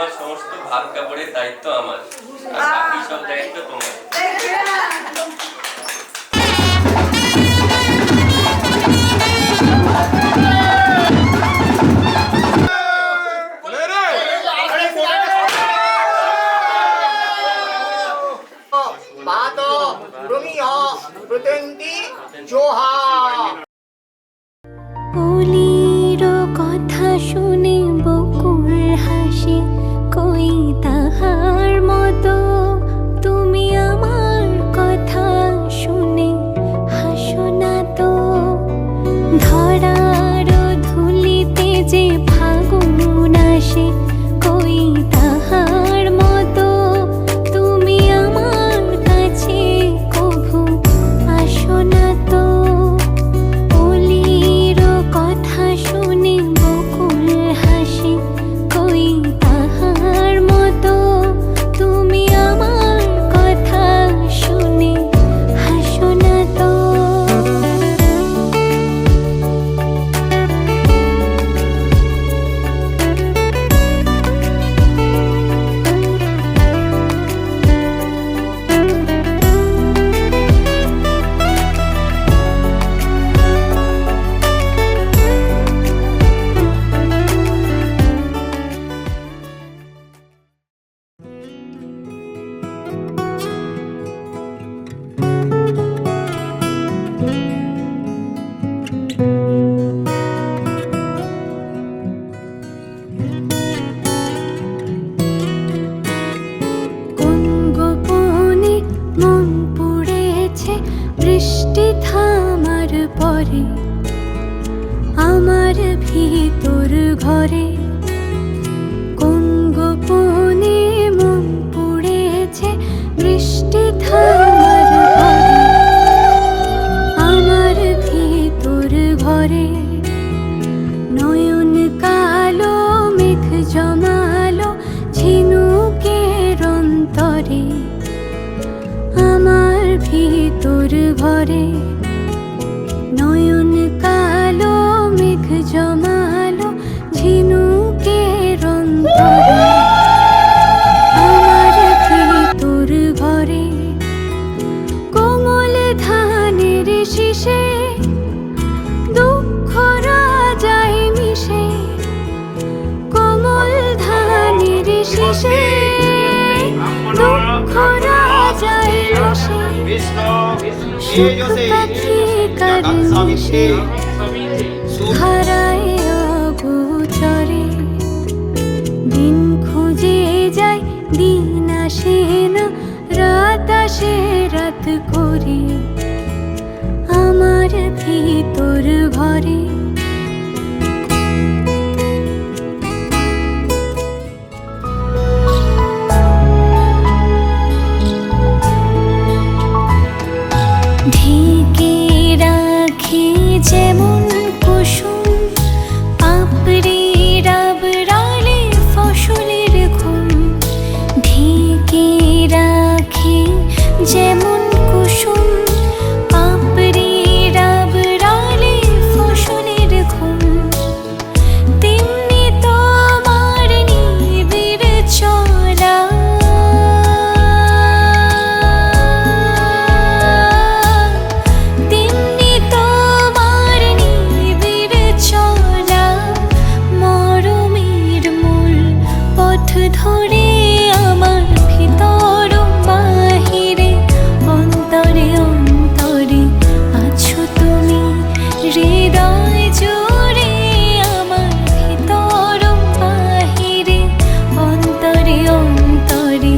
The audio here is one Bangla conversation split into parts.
তোমার সমস্ত ভাত কাপড়ের দায়িত্ব আমার, আর বাকি সব দায়িত্ব তোমার। ওলির কথা শুনে বকুল হাসে, কই তাহার মতো তুমি আমার কথা শুনে হাসো না তো। ধরার ধুলিতে যে ফাগুন আসে, কই তাহার মতো তুমি আমার কাছে কভু আসো না তো। ওলির কথা শুনে বকুল হাসে, কই তাহার মতো তুমি আমার কথা শুনে হাসো না তো। কোন গোপনে মন পুড়েছে বৃষ্টি থামার পরে, আমার ভিতর ঘরে। কোন গোপনে মন পুড়েছে বৃষ্টি থামার পরে, আমার ভিতর ঘরে। নয়ন কালো মেঘ জমালো ঝিনুকের অন্তরে, আমার ভিতর ঘরে। নয়ন কালো মেঘ জমালো ঝিনুকের অন্তরে, আমার ভিতর ঘরে। কোমল ধানের শীষে দুঃখ রাজায় মিশে, কোমল ধানের শীষে দুঃখ রাজায় মিশে। সুখ পাখি কার মিশে হারায় অগোচরে। দিন খুঁজে যায় দিন আসে না, রাত আসে রাত করে, আমার ভিতর ঘরে। ঢেকে রাখি যেমন কুসুম পাপড়ি রাবড়ালে ফসলের ঘুম। ঢেকে রাখি যেমন কুসুম পাপড়ি রাবড়ালে ফসলের ঘুম, তেমনি তোমার নিবিড় চলা। তেমনি তোমার নিবিড় চলা, মরমের মূল পথ ধরে আমার ভিতর বাহিরে। অন্তরে অন্তরে আছো তুমি হৃদয় জুড়ে, আমার ভিতর বাহিরে। অন্তরে অন্তরে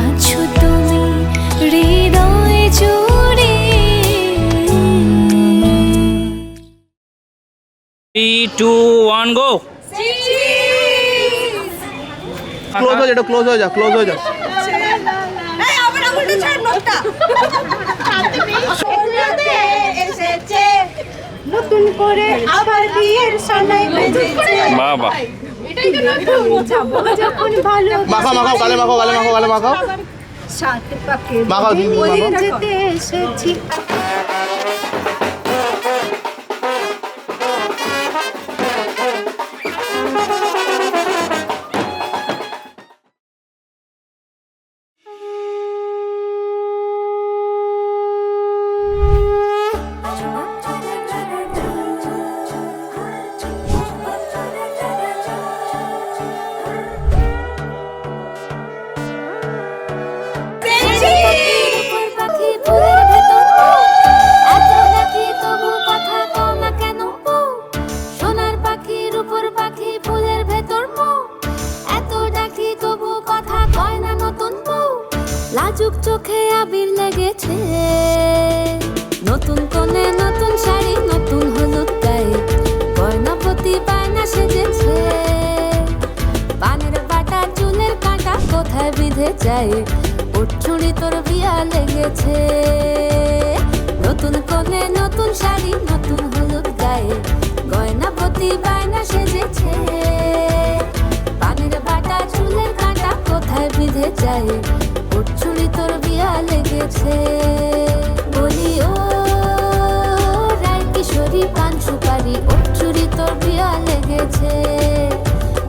আছো তুমি হৃদয় জুড়ে। 3, 2, 1, go! ক্লোজ হয়ে যা, ক্লোজ হয়ে যা, ক্লোজ হয়ে যা। এই আবার আঙুলটা ছাড় নোটটা। এসেছে নতুন করে আবার বিয়ের সানাই বেজেছে। বাবা এটাই তো নতুন যাবো যখন ভালো মাখাও মাখাও, গালে মাখাও, গালে মাখাও, গালে মাখাও। সাত পাকে মাখাও, দিদি, মাখাও। যেতে এসেছি। বিধে যায়, ওর চুড়ি তোর বিয়া লেগেছে। নতুন কোণে নতুন শাড়ি, নতুন হলুদ গায়ে, গয়না প্রতি বায়না সেজেছে। পানের বাটা চুলের কাঁটা কোথায় বিধে যায়, ওর চুড়ি তোর বিয়া লেগেছে। বলি ও রায় কিশোরী পান সুপারি, ওর চুড়ি তোর বিয়া লেগেছে।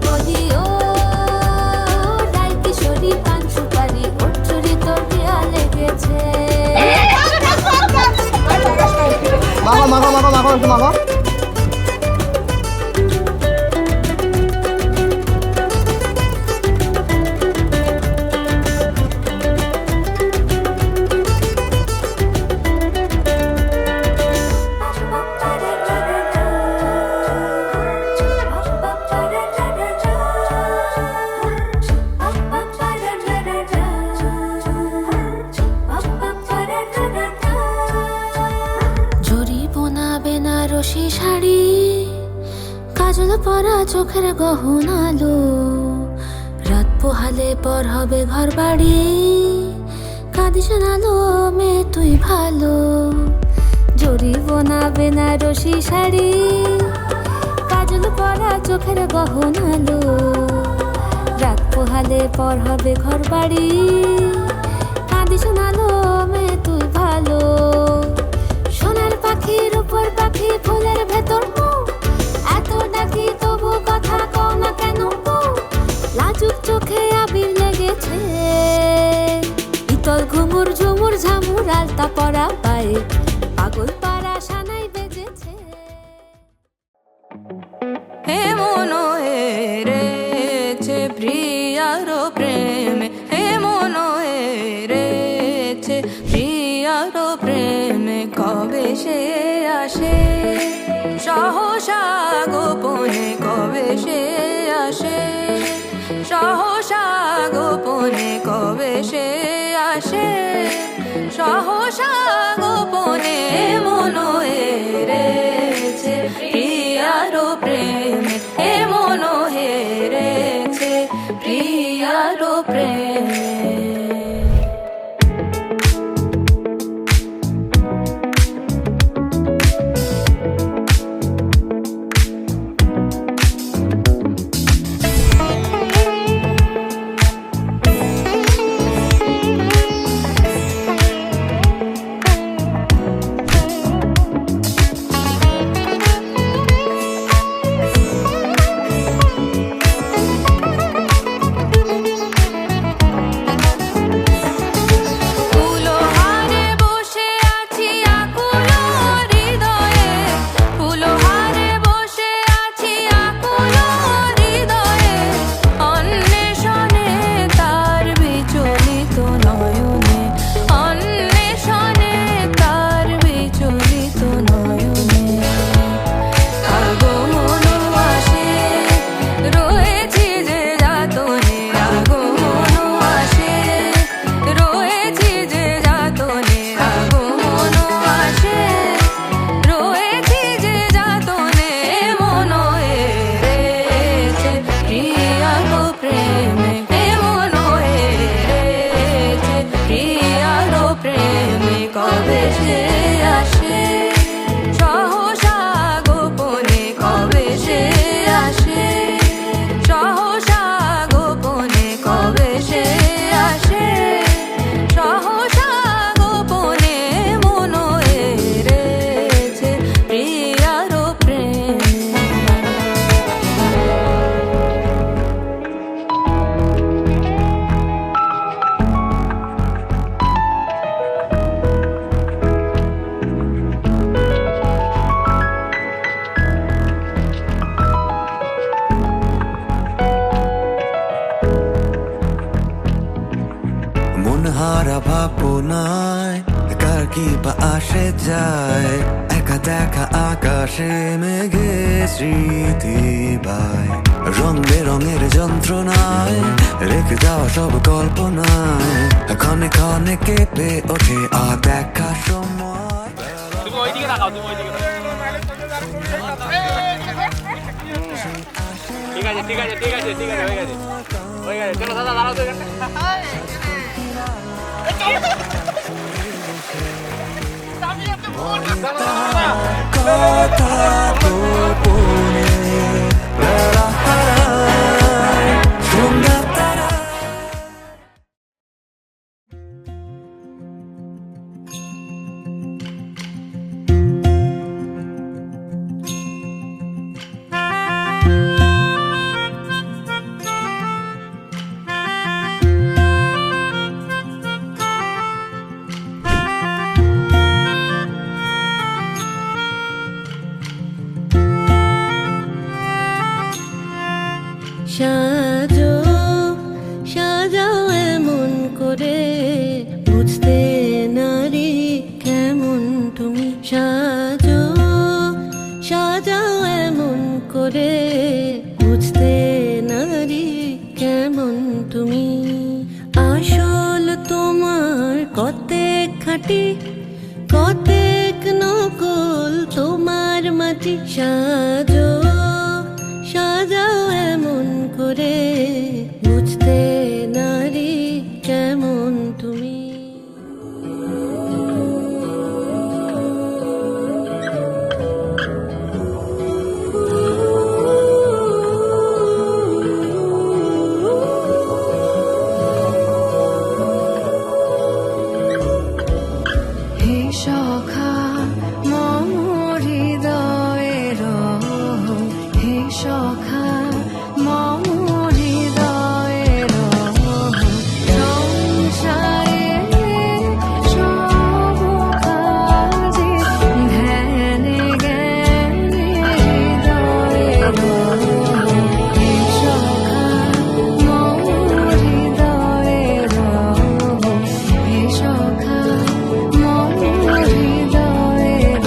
বলি ও রায় কিশোরী পান সুপারি, ওর চুড়ি তোর বিয়া লেগেছে। মাখো মাখো মাখো মাখো একটু মাখো। বেনারসি শাড়ি, কাজল পরা চোখের গহনালো, রাত পোহালে পর হবে ঘর বাড়ি, কাঁদিস নালো মেয়ে তুই ভালো। জরি বোনা বেনারসি শাড়ি, কাজল পরা চোখের গহনালো, রাত পোহালে পর হবে ঘর বাড়ি, কাঁদিস নালো মেয়ে তুই ভালো। সোনার পাখির উপর পাখি, ফুলের ভেতর মুখ, এত ডাকি তবু কথা কও না কেন বউ? লাজুক চোখে আবির লেগেছে, ইতল ঘুমুর ঝুমুর ঝামুর আলতা পরা পায়ে, পাগল পাড়া সানাই বেজেছে। হে মনো হেরেছে প্রিয়ার প্রেমে, হে মনো হেরেছে প্রিয়ার প্রেমে, কবে সে আসে সহসা গোপনে, কবে সে আসে সহসা গোপনে, কবে সে আসে সহসা গোপনে। মনো হেরেছে প্রিয়ার প্রেমে, হে মনো হেরেছে প্রিয়ার প্রেমে। হারা ভাবনায় কার কি বা আসে যায়, একা দেখা আকাশে মেঘে স্মৃতি বাই, রং বেরঙের যন্ত্রণায় রেখে যাওয়া সব কল্পনায়, ক্ষণে ক্ষণে কেঁপে ওঠে দেখা সময়। তুমি ওইদিকে তাকাও, তুমি ওইদিকে তাকাও। ঠিক আছে ঠিক আছে ঠিক আছে ঠিক আছে হয়ে গেছে। হয়ে গেছে চলো দাদা দাঁড়াও তো এখানে কথা গোপনে বেলা হারায় সন্ধ্যা তারা সাজো সাজাও এমন করে বুঝতে নারী কেমন তুমি সাজো সাজাও এমন করে বুঝতে নারী কেমন তুমি আসল তোমার কতেক খাঁটি কতেক নকল তোমার মাটি সাজো সাজাও এমন করে বুঝতে নারী কেমন তুমি হে সখা মম হৃদয়ের হে সখা মম হৃদয়ের সংসারে সব কাজে ধ্যানে জ্ঞানে হৃদয়ের হে সখা মম হৃদয়ের হে সখা মম হৃদয়ের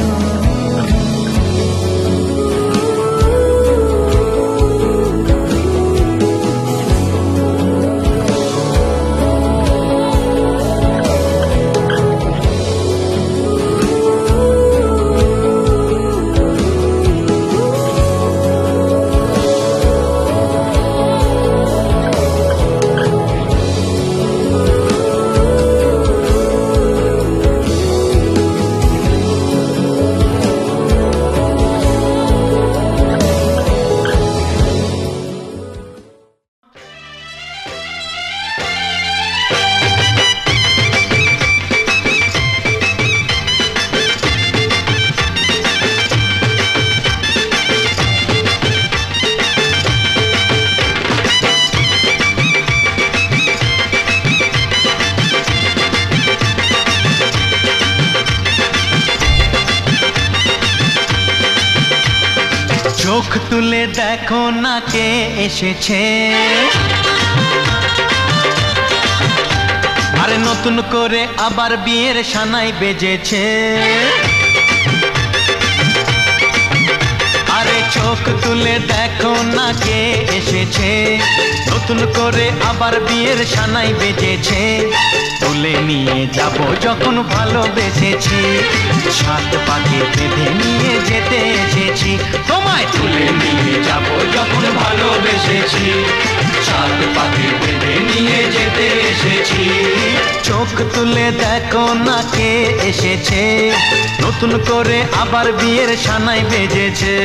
চোখ তুলে দেখো না কে এসেছে আরে নতুন করে আবার বিয়ের সানাই বেজেছে আরে চোখ তুলে দেখো না কে এসেছে নতুন করে আবার বিয়ের সানাই বেজেছে তুলে নিয়ে যাব যখন ভালোবেসেছি সাত পাকে বেঁধে নিয়ে যেতে এসেছি তোমায় তুলে নিয়ে যাব যখন ভালোবেসেছি সাত পাকে বেঁধে নিয়ে যেতে এসেছি চোখ তুলে দেখো না কে এসেছে নতুন করে আবার বিয়ের সানাই বেজেছে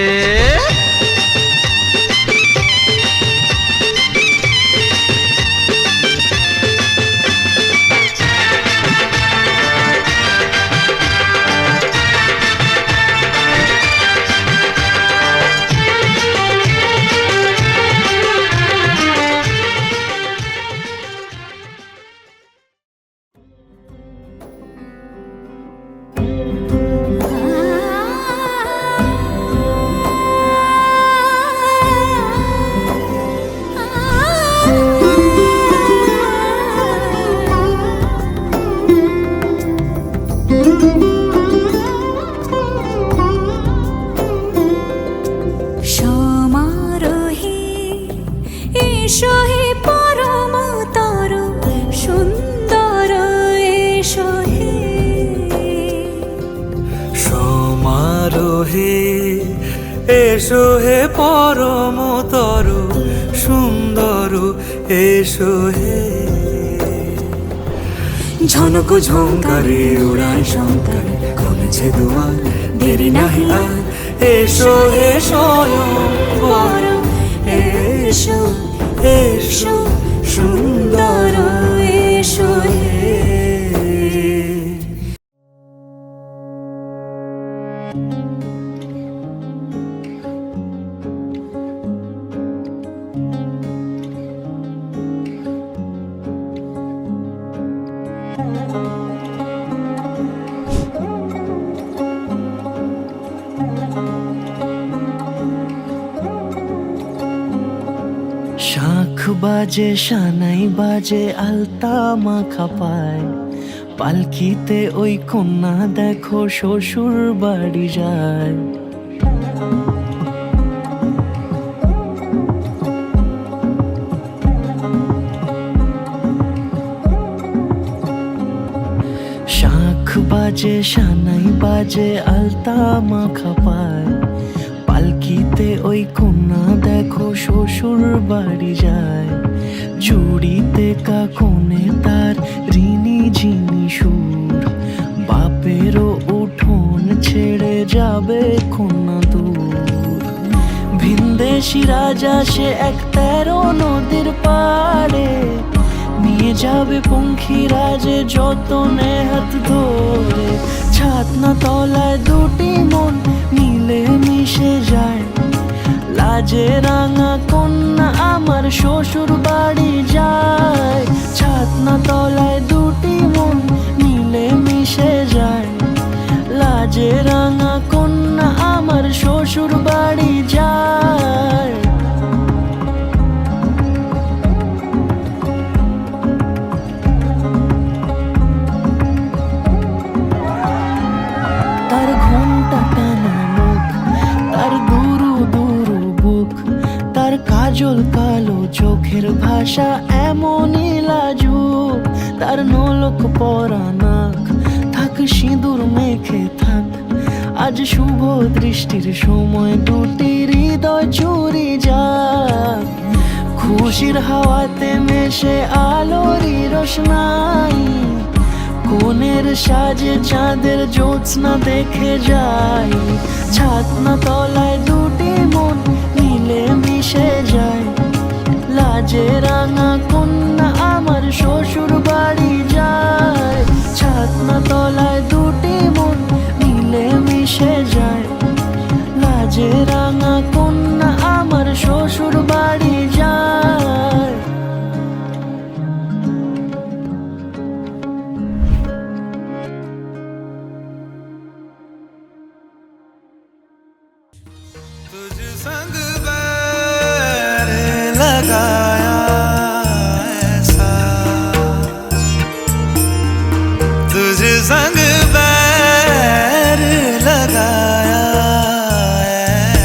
এসো হে পরমতর সুন্দর এসো হে ঝনক ঝঙ্কারে উড়ায় শঙ্কারে খুলেছে দুয়ার দেরি নাহি আর এসো এসো বরং এসো এসো সুন্দর এসো হে শাঁখ বাজে সানাই বাজে আলতা মাখা পায় পালকিতে ওই কন্যা দেখো শ্বশুর বাড়ি যায় শাঁখ বাজে সানাই বাজে আলতা মাখা পায় পালকিতে ওই কন্যা দেখো শ্বশুর বাড়ি যায় জুড়িতে কাকনে তার ঋণী ঝিনি সুর বাপেরও উঠোন ছেড়ে যাবে কন্যা দূর ভিনদেশি রাজা সে এক 13 নদীর পাড়ে নিয়ে যাবে পঙ্খী রাজে যতনে হাত ধরে ছাতনা তলায় দুটি মন মিলে মিশে যায় লাজে রাঙা কন্যা আমার শ্বশুর বাড়ি যায় ছাতনা তলায় দুটি মন মিলে মিশে যায় লাজে রাঙা কন্যা আমার শ্বশুর বাড়ি যায় তার ঘুমটা টানা মুখ তার দুরু দুরু বুক তার কাজল কালো চোখের ভাষা এমনই লাজুক তার নলক পরা নাক থাক সিঁদুর মেখে থাক আজ শুভ দৃষ্টির সময় দুটি হৃদয় চুরি যাক খুশির হাওয়াতে মেশে আলোরই রোশনাই কোণের সাজে চাঁদের জ্যোৎস্না দেখে যাই ছাতনা তলায় দুটি মন মিলে মিশে যায় লাজে রাঙা কন্যা আমার শ্বশুর বাড়ি যায় ছাতনা তলায় দুটি মন মিলে মিশে যায় লাজে রাঙা কন্যা আমার শ্বশুর বাড়ি যায় तुझ संग बैर लगाया ऐसा तुझ संग बैर लगाया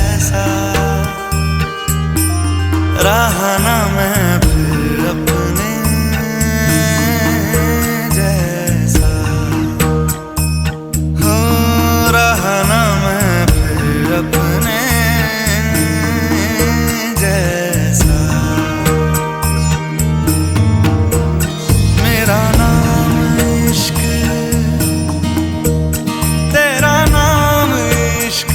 ऐसा रहा ना मैं फिर अपने जैसा हो रहा ना मैं फिर अपने जैसा मेरा नाम इश्क तेरा नाम इश्क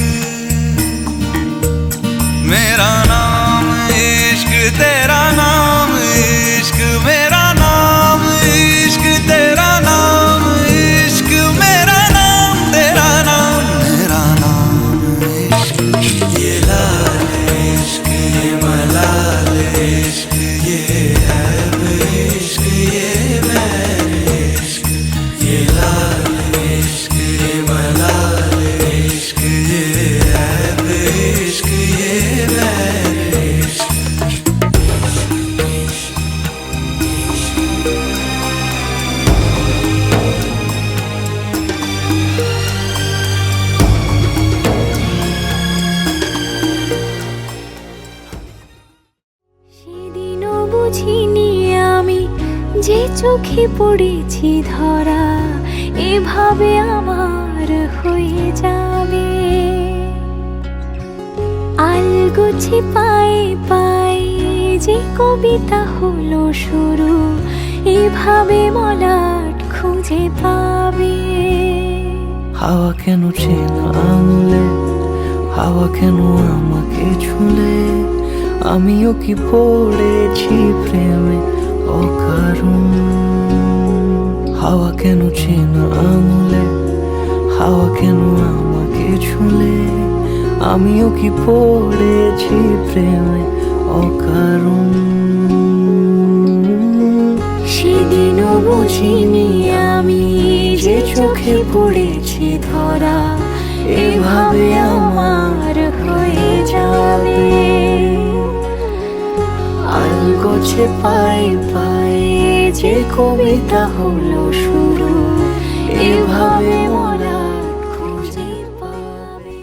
मेरा नाम इश्क तेरा नाम इश्क मेरा नाम इश्क तेरा नाम इश्क मेरा नाम तेरा नाम मेरा नाम इश्क ये लाल इश्क ये मलाल इश्क ये ऐब इश्क ये बैर इश्क ये लाल इश्क ये मलाल इश्क ये ऐब इश्क ये बैर इश्क সেদিনও বুঝিনি আমি যে চোখে পড়েছি ধরা এভাবে আমার হয়ে যাবে আলগোছে পায়ে পায়ে যে কবিতা হলো শুরু, এভাবে মলাট খুঁজে পাবে। হাওয়া কেন চেনা আঙুলে, হাওয়া কেন আমাকে ছুলে, আমিও কি পড়েছি প্রেমে অকারণ। হাওয়া কেন চেনা আঙুলে, হাওয়া কেন আমাকে ছুলে, আমিও কি পড়েছি প্রেমে অকারণ। সেদিনও বুঝিনি আমি যে চোখে পড়েছি ধরা, এভাবে আমার হয়ে যাবে। আলগোছে পায়ে পায়ে যে কবিতা হলো শুরু, এভাবে মোরা খুঁজে পাবে।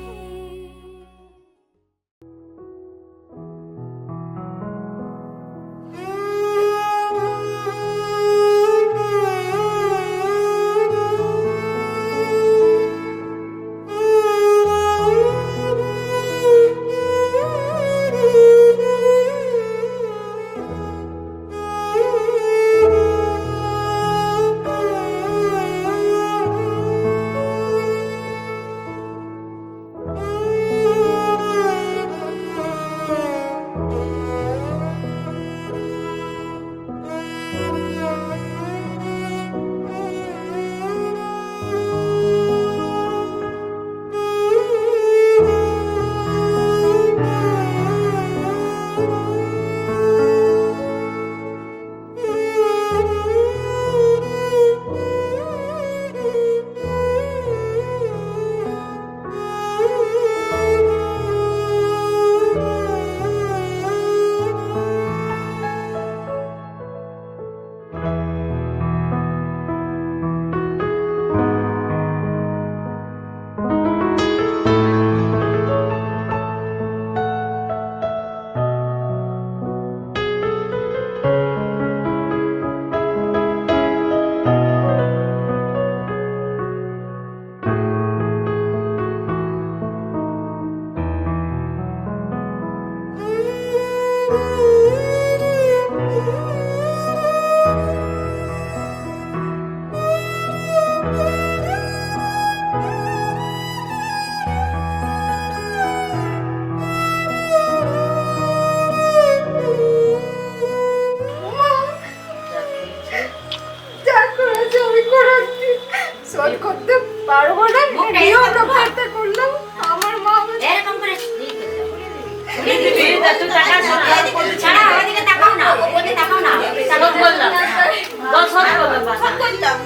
শোধ করতে পারবো না, নিয়ম রক্ষার্থে করলাম। আমার মা এরকম করে ছাড়া ওদিকে তাকাও না, ওদিকে তাকাও না, সব বললাম সব বললাম।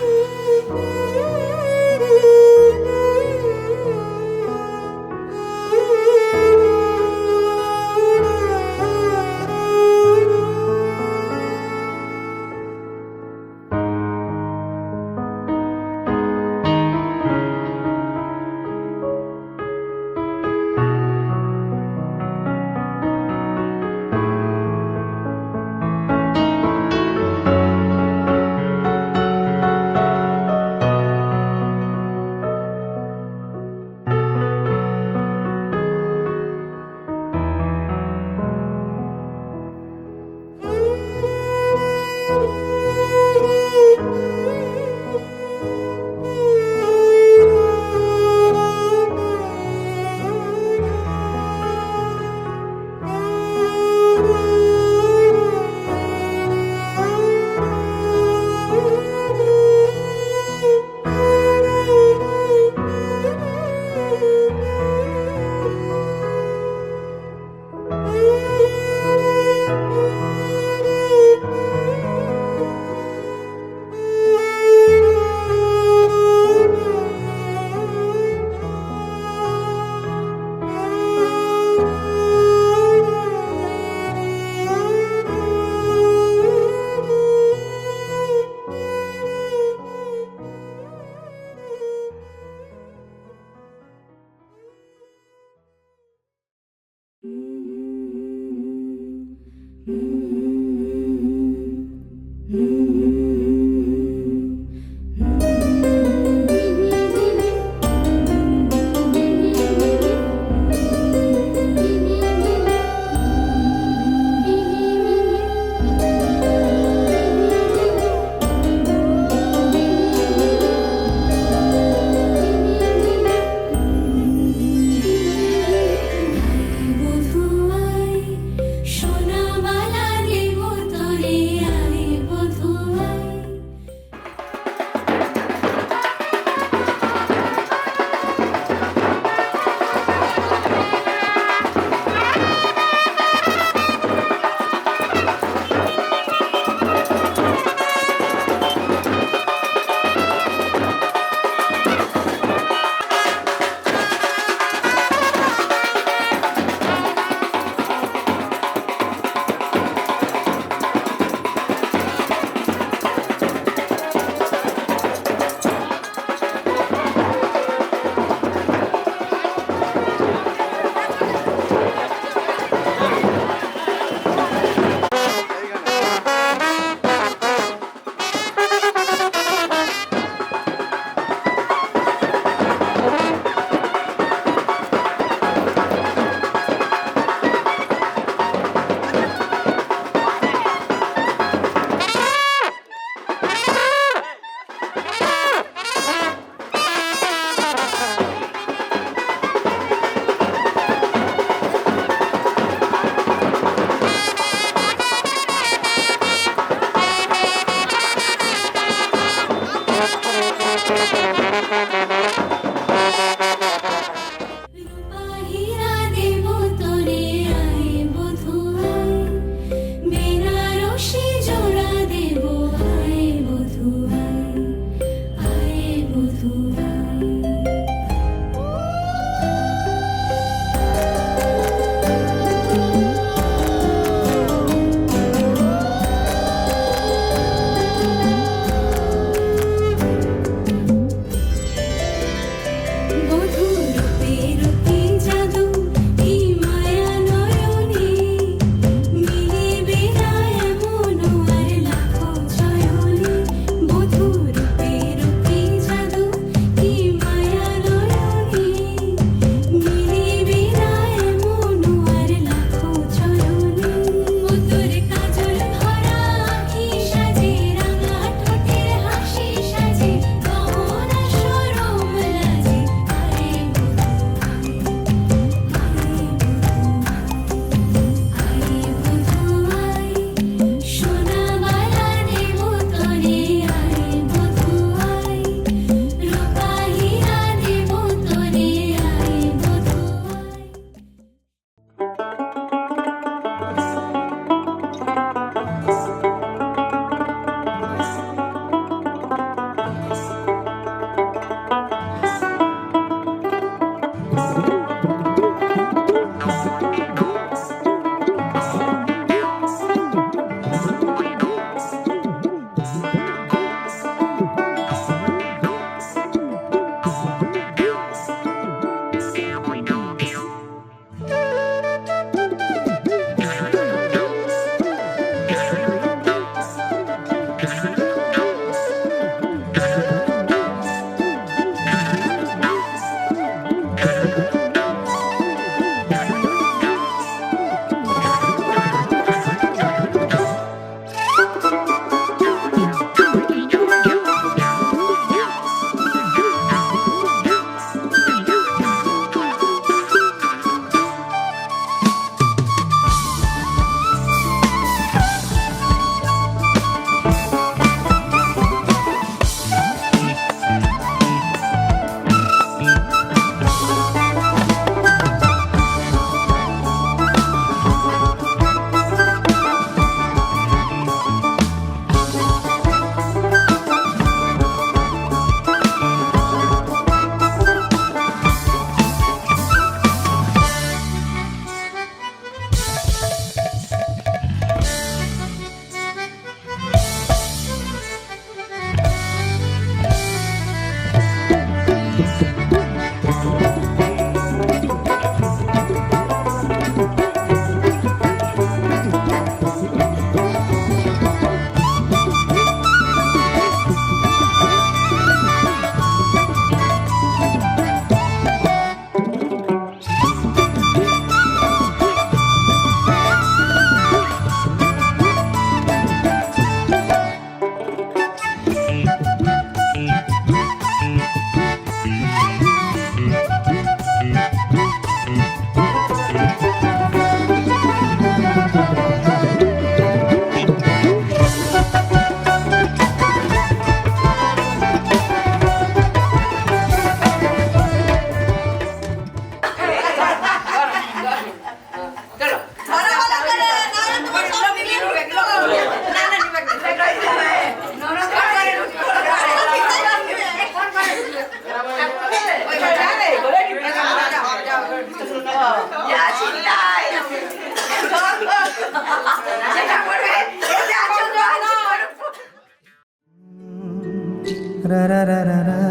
রা রা রা রা রা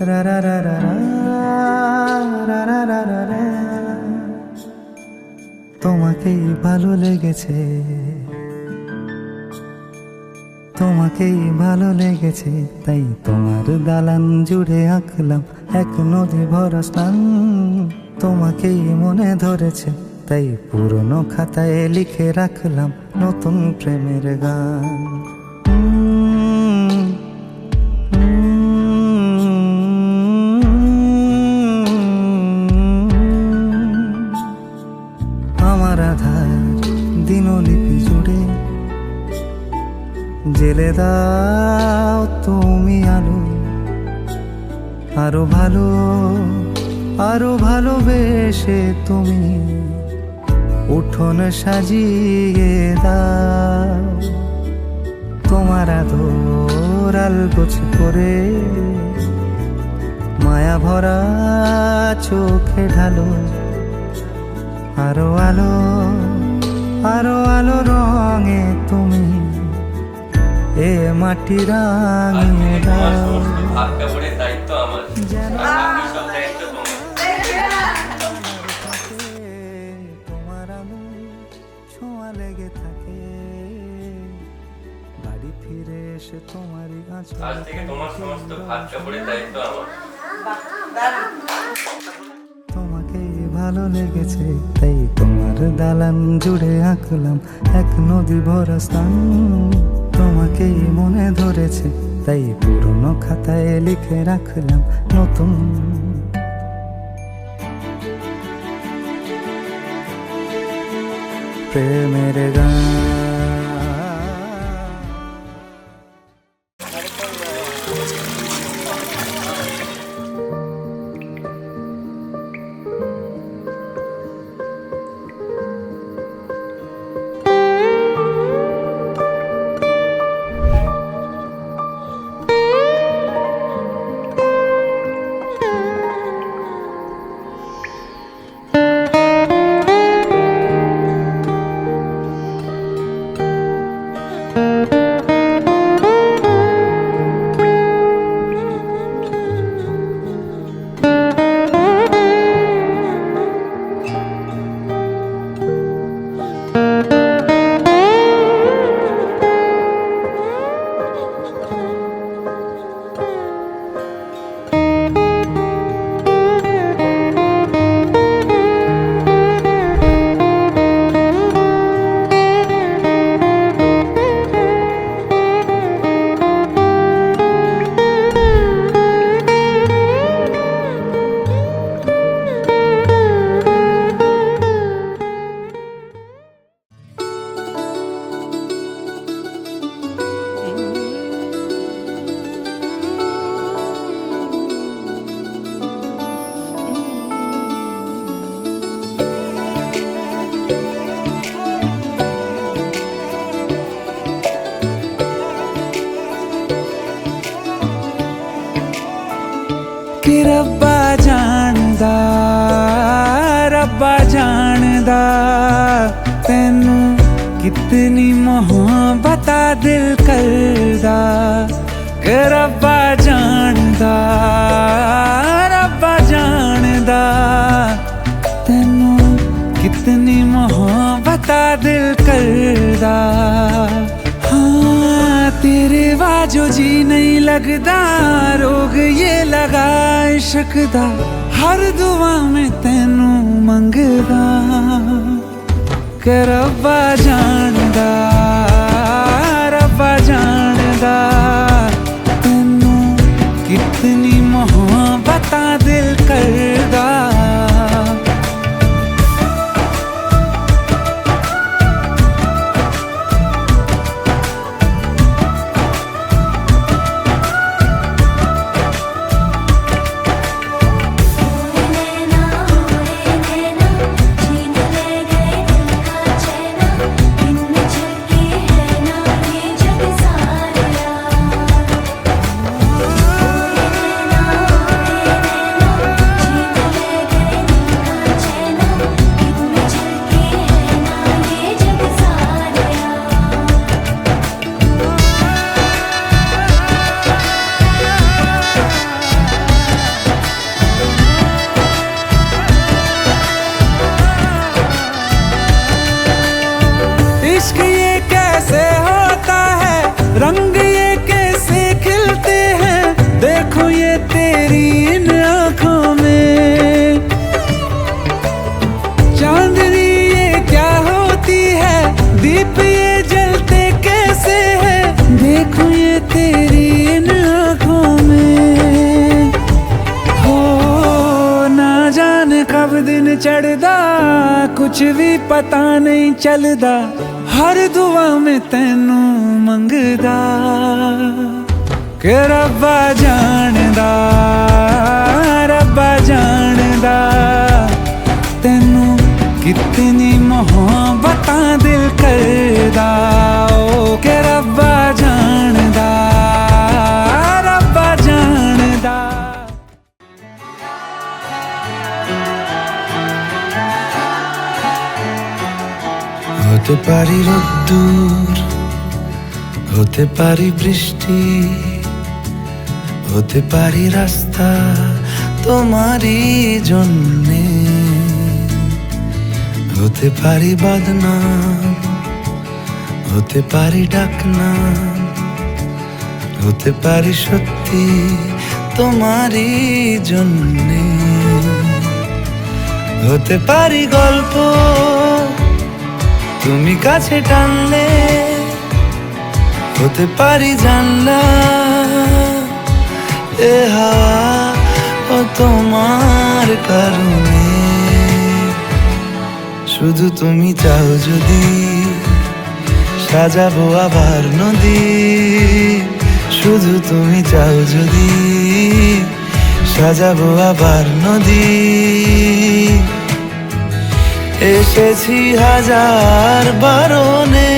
রা রা রা রা রা রা রা রা রা। তোমাকেই ভালো লেগেছে, তোমাকেই ভালো লেগেছে, তাই তোমার দালান জুড়ে আঁকলাম এক নদী ভরা স্নান। তোমাকেই মনে ধরেছে, তাই পুরনো খাতায় লিখে রাখলাম নতুন প্রেমের গান। আমার আধার দিনলিপি জুড়ে জেলে দাও তুমি আলো, আরো ভালো আরো ভালোবেসে তুমি উঠোন সাজিয়ে দাও। তোমার আদর আলগোছ করে মায়া ভরা চোখে ঢালো, আরো আলো আরো আলো রঙে তুমি এ মাটি রাঙিয়ে তোমার দাও। সমস্ত ভাগ কাপড়ের দায়িত্ব আমার, আর বাকি সব দায়িত্ব তোমার। তোমার আলো ছোঁয়া লেগে থাকে, বাড়ি ফিরে এসে তোমারই আজ থেকে তোমার সমস্ত ভাগ কাপড়ের দায়িত্ব আমার। তোমাকেই ভালো লেগেছে, তাই তোমার দালান জুড়ে আঁকলাম এক নদী ভরা স্থান। তোমাকেই মনে ধরেছে, তাই পুরনো খাতায় লিখে রাখলাম নতুন প্রেমের গান। कि रब्बा जानदा तैनू कितनी मोहब्बत दिल करदा। कि रब्बा जानदा तैनू कितनी मोहब्बत दिल करदा। हाँ तेरे बाजो जी नहीं लगदा, रोग ये लगा इश्क दा, हर दुआ में तैनू मंगदा। कि रब्बा जानदा तैनू कितनी मोहब्बत दिल करदा। छीन ले गए दिल का चैन, इनमें झलके रंग ये कैसे खिलते हैं देखो ये तेरी इन आँखों में। चांदनी ये क्या होती है दीप ये जलते कैसे है देखो ये तेरी इन आँखों में। हो ना जाने कब दिन चढ़दा कुछ भी पता नहीं चलदा हर दुआ में तैनू मंगदा कि रब्बा जानदा तैनू कितनी मोहब्बतां दिल करदा ओ कि रब्बा जानदा হতে পারি রোদ্দুর হতে পারি বৃষ্টি হতে পারি রাস্তা তোমারই জন্যে হতে পারি বদনাম হতে পারি ডাকনাম হতে পারি সত্যি তোমারই জন্যে হতে পারি গল্প তুমি কাছে টানলে হতে পারি জানলা এ হাওয়া ও তোমার কারণে শুধু তুমি চাও যদি সাজাবো আবার নদী শুধু তুমি চাও যদি সাজাবো আবার নদী এসেছি হাজার বারণে